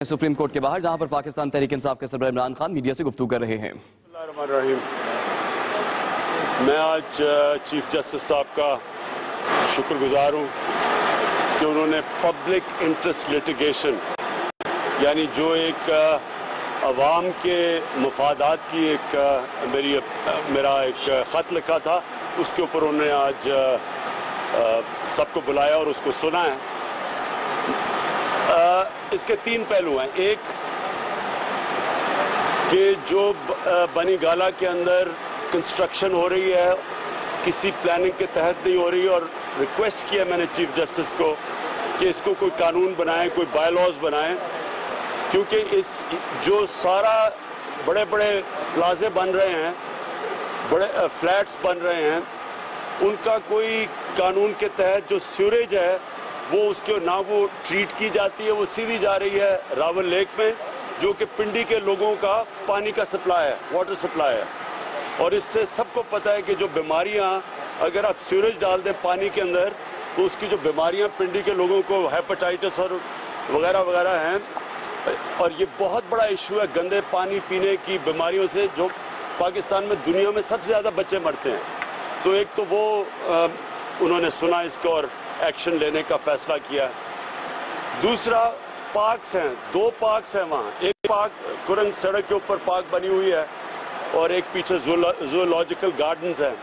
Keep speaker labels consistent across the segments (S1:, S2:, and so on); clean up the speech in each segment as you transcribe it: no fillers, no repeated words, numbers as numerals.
S1: Supreme court کے باہر جہاں پر پاکستان تحریک انصاف کے سربراہ عمران خان میڈیا سے گفتگو کر رہے ہیں۔
S2: میں آج چیف جسٹس صاحب کا شکر گزار ہوں کہ انہوں نے پبلک انٹرسٹ لیٹیگیشن یعنی جو ایک عوام کے مفادات کی میرا ایک خط لکھا تھا اس کے اوپر انہوں نے آج سب کو بلایا اور اس کو سنا ہے۔ اس کے تین پہلو ہیں۔ ایک کہ جو بنی گالہ کے اندر کنسٹرکشن ہو رہی ہے کسی پلاننگ کے تحت نہیں ہو رہی، اور ریکویسٹ کیا میں نے چیف جسٹس کو کہ اس کو کوئی قانون بنائیں، کوئی بائی لاز بنائیں، کیونکہ اس جو سارا بڑے بڑے پلازے بن رہے ہیں، بڑے فلیٹس بن رہے ہیں، ان کا کوئی قانون کے تحت جو سیوریج ہے وہ اس کے نہ وہ ٹریٹ کی جاتی ہے، وہ سیدھی جا رہی ہے راول لیک میں، جو کہ پنڈی کے لوگوں کا پانی کا سپلائی ہے، واٹر سپلائی ہے۔ اور اس سے سب کو پتہ ہے کہ جو بیماریاں اگر آپ سیوریج ڈال دیں پانی کے اندر تو اس کی جو بیماریاں پنڈی کے لوگوں کو ہیپاٹائٹس اور وغیرہ وغیرہ ہیں، اور یہ بہت بڑا ایشو ہے گندے پانی پینے کی بیماریوں سے، جو پاکستان میں دنیا میں سب سے زیادہ بچے مرتے ہیں۔ تو ایک تو وہ انہوں نے سنا اس کو اور ایکشن لینے کا فیصلہ کیا۔ دوسرا پارکس ہیں، دو پارکس ہیں وہاں، ایک پارک کرنگ سڑک کے اوپر پارک بنی ہوئی ہے اور ایک پیچھے زوولوجیکل گارڈنز ہیں،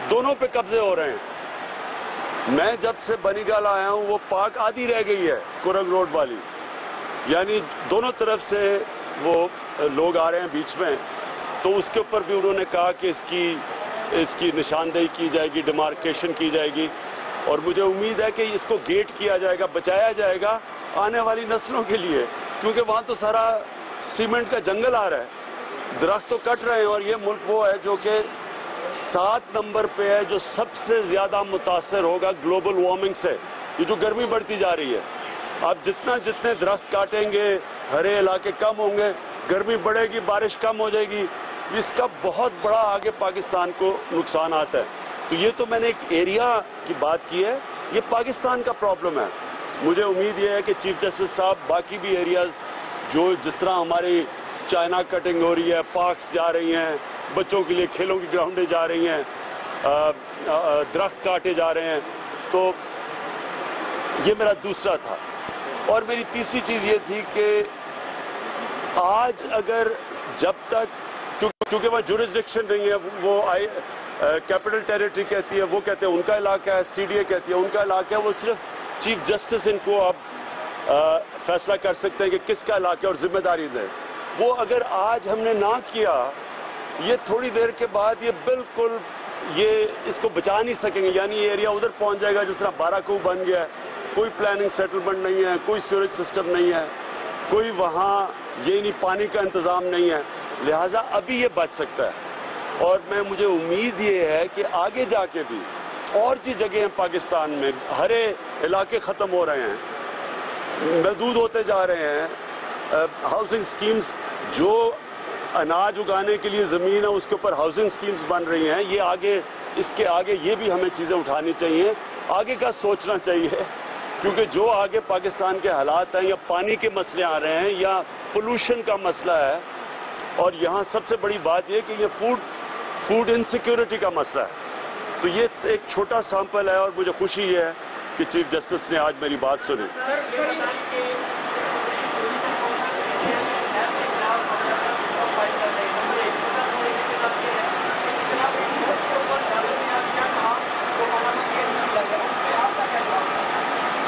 S2: دونوں پہ قبضے ہو رہے ہیں۔ میں جب سے بنی گالہ آیا ہوں وہ پارک آدھی رہ گئی ہے کرنگ روڈ والی، یعنی دونوں طرف سے وہ لوگ آ رہے ہیں بیچ میں، تو اس کے اوپر بھی انہوں نے کہا کہ اس کی نشاندہی کی جائے گی، ڈیمارکیشن کی جائے گی، اور مجھے امید ہے کہ اس کو گیٹ کیا جائے گا، بچایا جائے گا آنے والی نسلوں کے لیے، کیونکہ وہاں تو سارا سیمنٹ کا جنگل آ رہا ہے، درخت تو کٹ رہے ہیں، اور یہ ملک وہ ہے جو کہ 7 نمبر پہ ہے جو سب سے زیادہ متاثر ہوگا گلوبل وارمنگ سے، یہ جو گرمی بڑھتی جا رہی ہے۔ آپ جتنے درخت کاٹیں گے، ہرے علاقے کم ہوں گے، گرمی بڑھے گی، بارش کم ہو جائے گی، اس کا بہت بڑا آگے پاکستان کو نقصان آتا ہے۔ تو یہ تو میں نے ایک ایریا کی بات کی ہے، یہ پاکستان کا پرابلم ہے۔ مجھے امید یہ ہے کہ چیف جسٹس صاحب باقی بھی ایریاز جو جس طرح ہماری چائنا کٹنگ ہو رہی ہے، پارکس جا رہی ہیں، بچوں کے لیے کھیلوں کی گراؤنڈیں جا رہی ہیں، درخت کاٹے جا رہے ہیں، تو یہ میرا دوسرا تھا۔ اور میری تیسری چیز یہ تھی کہ آج اگر جب تک کیونکہ وہاں جورسڈکشن نہیں ہے، وہ کیپٹل ٹیریٹری کہتی ہے، وہ کہتے ہیں ان کا علاقہ ہے، سی ڈی اے کہتی ہے ان کا علاقہ ہے، وہ صرف چیف جسٹس ان کو اب فیصلہ کر سکتے ہیں کہ کس کا علاقہ ہے اور ذمہ داری دیں۔ وہ اگر آج ہم نے نہ کیا، یہ تھوڑی دیر کے بعد یہ بالکل اس کو بچا نہیں سکیں گے، یعنی یہ ایریا ادھر پہنچ جائے گا جس طرح باراکو بن گیا ہے، کوئی پلاننگ سیٹلمنٹ نہیں ہے، کوئی سیوریج سسٹم نہیں ہے، کوئی وہاں یہ نہیں پانی کا انتظام نہیں ہے، لہٰذا ابھی یہ بچ سکتا ہے۔ اور مجھے امید یہ ہے کہ آگے جا کے بھی اور جی جگہیں پاکستان میں ہرے علاقے ختم ہو رہے ہیں، محدود ہوتے جا رہے ہیں، ہاؤسنگ سکیمز جو اناج اگانے کے لیے زمین ہے اس کے اوپر ہاؤسنگ سکیمز بن رہی ہیں، یہ آگے اس کے آگے یہ بھی ہمیں چیزیں اٹھانی چاہیے، آگے کا سوچنا چاہیے، کیونکہ جو آگے پاکستان کے حالات ہیں، یا پانی کے مسئلے آ رہے ہیں یا پولوشن کا مسئلہ ہے، اور یہاں سب سے بڑی بات یہ کہ یہ فوڈ انسیکیورٹی کا مسئلہ ہے۔ تو یہ ایک چھوٹا سیمپل ہے، اور مجھے خوشی ہے کہ چیف جسٹس نے آج میری بات سنی۔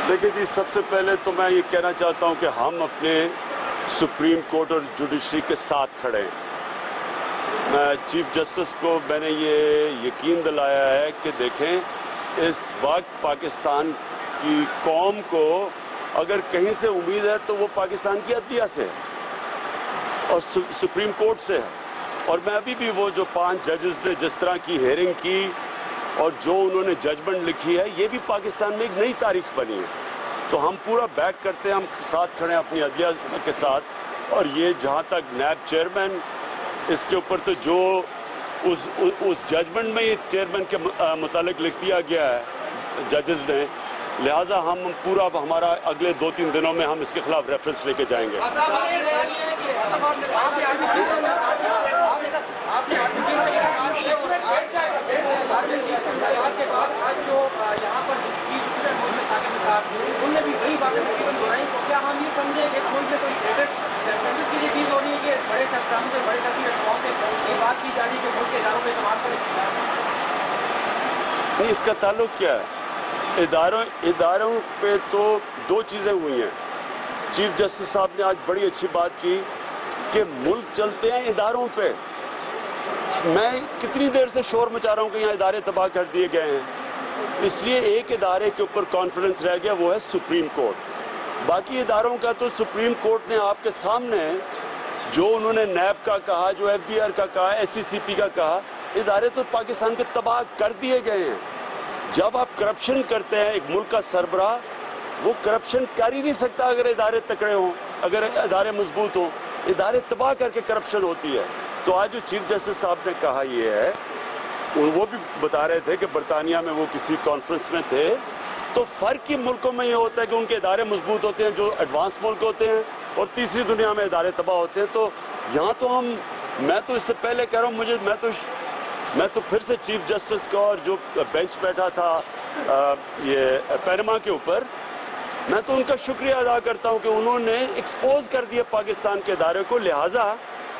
S2: دیکھیں جی، سب سے پہلے تو میں یہ کہنا چاہتا ہوں کہ ہم اپنے سپریم کورٹ اور جوڈیشری کے ساتھ کھڑے ہیں۔ میں چیف جسٹس کو میں نے یہ یقین دلایا ہے کہ دیکھیں اس وقت پاکستان کی قوم کو اگر کہیں سے امید ہے تو وہ پاکستان کی عدلیہ سے ہے اور سپریم کورٹ سے ہے۔ اور میں ابھی بھی وہ جو 5 ججز نے جس طرح کی ہیئرنگ کی اور جو انہوں نے ججمنٹ لکھی ہے، یہ بھی پاکستان میں ایک نئی تاریخ بنی ہے۔ تو ہم پورا بیک کرتے ہیں، ہم ساتھ کھڑے ہیں اپنی عدلیہ کے ساتھ۔ اور یہ جہاں تک نیب چیئرمین، اس کے اوپر تو جو اس ججمنٹ میں یہ چیئرمین کے متعلق لکھ دیا گیا ہے ججز نے لہٰذا ہم پورا ہمارا اگلے 2-3 دنوں میں ہم اس کے خلاف ریفرنس لے کے جائیں گے. نہیں، اس کا تعلق کیا ہے؟ اداروں پہ تو 2 چیزیں ہوئی ہیں. چیف جسٹس صاحب نے آج بڑی اچھی بات کی کہ ملک چلتے ہیں اداروں پہ. میں کتنی دیر سے شور مچا رہا ہوں کہ یہاں ادارے تباہ کر دیے گئے ہیں. اس لیے ایک ادارے کے اوپر کانفیڈنس رہ گیا، وہ ہے سپریم کورٹ. باقی اداروں کا تو سپریم کورٹ نے آپ کے سامنے جو انہوں نے نیب کا کہا، جو ایف بی آر کا کہا، ایس سی سی پی کا کہا، ادارے تو پاکستان کے تباہ کر دیے گئے ہیں. جب آپ کرپشن کرتے ہیں ایک ملک کا سربراہ، وہ کرپشن کر ہی نہیں سکتا اگر ادارے تکڑے ہوں، اگر ادارے مضبوط ہوں. ادارے تباہ کر کے کرپشن ہوتی ہے. تو آج جو چیف جسٹس صاحب نے کہا یہ ہے، وہ بھی بتا رہے تھے کہ برطانیہ میں وہ کسی کانفرنس میں تھے، تو فرق ہی ملکوں میں یہ ہوتا ہے کہ ان کے ادارے مضبوط ہوتے ہیں جو ایڈوانس ملک ہوتے ہیں، اور تیسری دنیا میں ادارے تباہ ہوتے ہیں. تو یہاں تو میں تو اس سے پہلے کہہ رہا ہوں، میں تو پھر سے چیف جسٹس کا اور جو بینچ بیٹھا تھا یہ پینما کے اوپر، میں تو ان کا شکریہ ادا کرتا ہوں کہ انہوں نے ایکسپوز کر دیا پاکستان کے ادارے کو. لہٰذا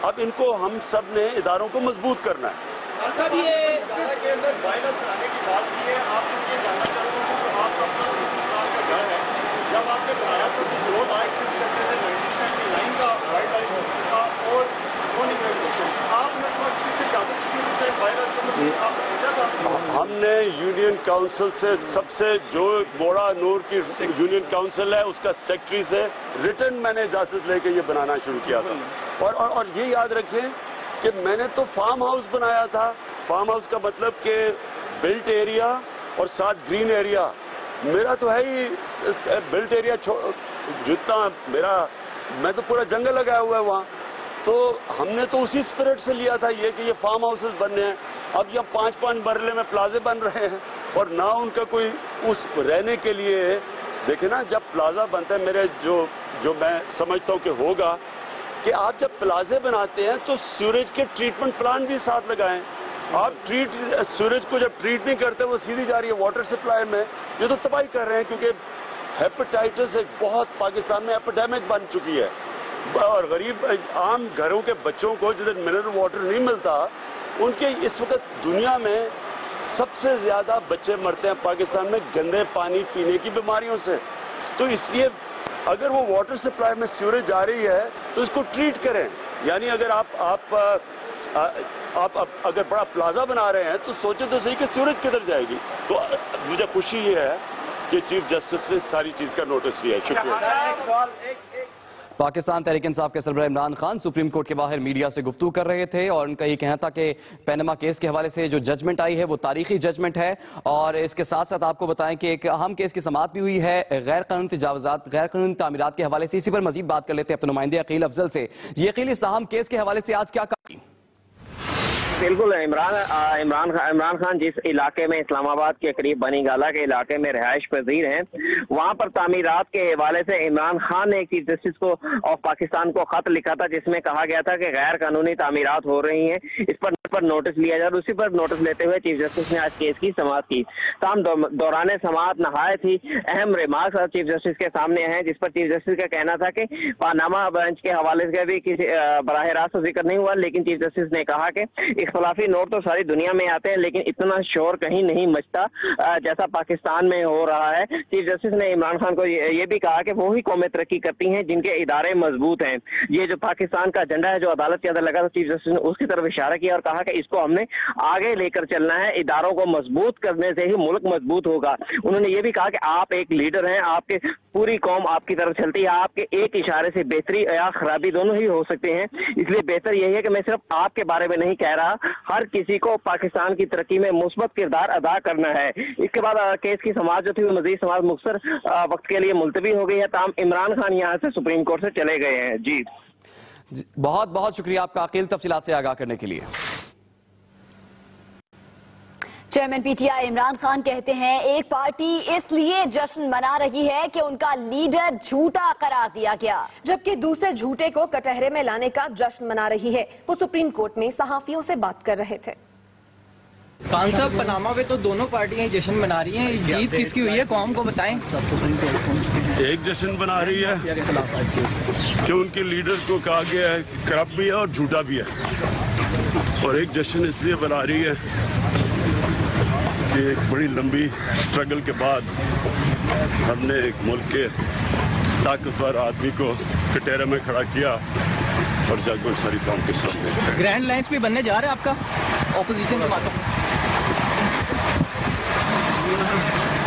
S2: اب ان کو ہم سب نے اداروں کو مضبوط کرنا ہے. ہم نے یونین کاؤنسل سے سب سے جو موڑا نور کی یونین کاؤنسل ہے اس کا سیکٹری سے ریٹن میں نے اجازت لے کے یہ بنانا شروع کیا تھا. اور یہ یاد رکھیں کہ میں نے تو فارم ہاؤس بنایا تھا. فارم ہاؤس کا مطلب کہ بلٹ ایریا اور ساتھ گرین ایریا. میرا تو ہے ہی بلٹ ایریا جتنا میں تو پورا جنگل لگایا ہوا ہے وہاں. تو ہم نے تو اسی اسپرٹ سے لیا تھا یہ کہ یہ فارم ہاؤسز بننے ہیں. اب یہ 5 مرلے میں پلازے بن رہے ہیں اور نہ ان کا کوئی اس رہنے کے لیے. دیکھیں نا، جب پلازا بنتا ہے، میرے جو میں سمجھتا ہوں کہ ہوگا کہ آپ جب پلازے بناتے ہیں تو سیوریج کے ٹریٹمنٹ پلانٹ بھی ساتھ لگائیں. آپ سیوریج کو جب ٹریٹ نہیں کرتے وہ سیدھی جا رہی ہے واٹر سپلائی میں. یہ تو تباہی کر رہے ہیں کیونکہ ہیپاٹائٹس ایک بہت پاکستان میں ایپیڈیمک بن چکی ہے. اور غریب عام گھروں کے بچوں کو جدھر منرل واٹر نہیں ملتا، ان کے اس وقت دنیا میں سب سے زیادہ بچے مرتے ہیں پاکستان میں گندے پانی پینے کی بیماریوں سے. تو اس لیے اگر وہ واٹر سپلائی میں سیوریج جا رہی ہے تو اس کو ٹریٹ کریں. یعنی اگر آپ اگر بڑا پلازا بنا رہے ہیں تو سوچیں تو صحیح کہ سیوریج کدھر جائے گی. تو مجھے خوشی یہ ہے کہ چیف جسٹس نے ساری چیز کا نوٹس لیا ہے. شکریہ.
S1: پاکستان تحریک انصاف کے سربراہ عمران خان سپریم کورٹ کے باہر میڈیا سے گفتگو کر رہے تھے اور ان کا یہ کہنا تھا کہ پینما کیس کے حوالے سے جو ججمنٹ آئی ہے وہ تاریخی ججمنٹ ہے. اور اس کے ساتھ ساتھ آپ کو بتائیں کہ ایک اہم کیس کی سماعت بھی ہوئی ہے غیر قانونی تجاوزات، غیر قانونی تعمیرات کے حوالے سے. اسی پر مزید بات کر لیتے ہیں اپنے نمائندے عقیل افضل سے. یہ عقیل، اس اہم کیس کے حوالے سے آج کیا کہا؟
S3: بالکل عمران خان جس علاقے میں اسلام آباد کے قریب بنی گالہ کے علاقے میں رہائش پذیر ہیں، وہاں پر تعمیرات کے حوالے سے عمران خان نے ایک چیف جسٹس کو آف پاکستان کو خط لکھا تھا جس میں کہا گیا تھا کہ غیر قانونی تعمیرات ہو رہی ہیں، اس پر نوٹس لیا جائے. اسی پر نوٹس لیتے ہوئے چیف جسٹس نے آج کیس کی سماعت کی. تاہم دوران سماعت نہایت ہی اہم ریمارکس چیف جسٹس کے سامنے ہیں جس پر چیف جسٹس کا کہنا تھا کہ پاناما بینچ کے حوالے سے بھی کسی براہ راست ذکر نہیں ہوا، لیکن چیف جسٹس نے کہا کہ اختلافی نوٹ تو ساری دنیا میں آتے ہیں لیکن اتنا شور کہیں نہیں مچتا جیسا پاکستان میں ہو رہا ہے. چیف جسٹس نے عمران خان کو یہ بھی کہا کہ وہی قومیں ترقی کرتی ہیں جن کے ادارے مضبوط ہیں. یہ جو پاکستان کا جھنڈا ہے جو عدالت کے اندر لگا تھا، چیف جسٹس نے اس کی طرف اشارہ کیا اور کہا کہ اس کو ہم نے آگے لے کر چلنا ہے. اداروں کو مضبوط کرنے سے ہی ملک مضبوط ہوگا. انہوں نے یہ بھی کہا کہ آپ ایک لیڈر ہیں، آپ کے پوری قوم آپ کی طرف چلتی ہے، آپ کے ایک اشارے سے بہتری یا خرابی دونوں ہی ہو سکتے ہیں. اس لیے بہتر یہی ہے کہ میں صرف آپ کے بارے میں نہیں کہہ رہا، ہر کسی کو پاکستان کی ترقی میں مثبت کردار ادا کرنا ہے. اس کے بعد کیس کی سماعت جو تھی وہ مزید سماعت مختصر وقت کے لیے ملتوی ہو گئی ہے. تاہم عمران خان یہاں سے سپریم کورٹ سے چلے گئے ہیں. جی
S1: بہت بہت شکریہ آپ کا عقیل، تفصیلات سے آگاہ کرنے کے لیے.
S4: Chairman P T I Imran Khan کہتے ہیں ایک پارٹی اس لیے جشن منا رہی ہے کہ ان کا لیڈر جھوٹا قرار دیا گیا،
S5: جبکہ دوسرے جھوٹے کو کٹہرے میں لانے کا جشن منا رہی ہے۔ وہ سپریم کورٹ میں صحافیوں سے بات کر رہے تھے۔
S6: خان صاحب، پاناما میں تو دونوں پارٹیاں جشن منا رہی ہیں، جیت کس کی ہوئی ہے قوم کو بتائیں۔
S2: ایک جشن بنا رہی ہے کہ ان کے لیڈر کو کہا گیا ہے کرپٹ بھی ہے اور جھوٹا بھی ہے، اور ایک جشن اس لیے بنا رہی ہے کہ ایک بڑی لمبی سٹرگل کے بعد ہم نے ایک ملک کے طاقتور آدمی کو کٹہرے میں کھڑا کیا اور جگ میں ساری قوم کے سامنے۔
S6: گرینڈ لائنس بھی بننے جا رہا ہے آپ کا اپوزیشن کے باتوں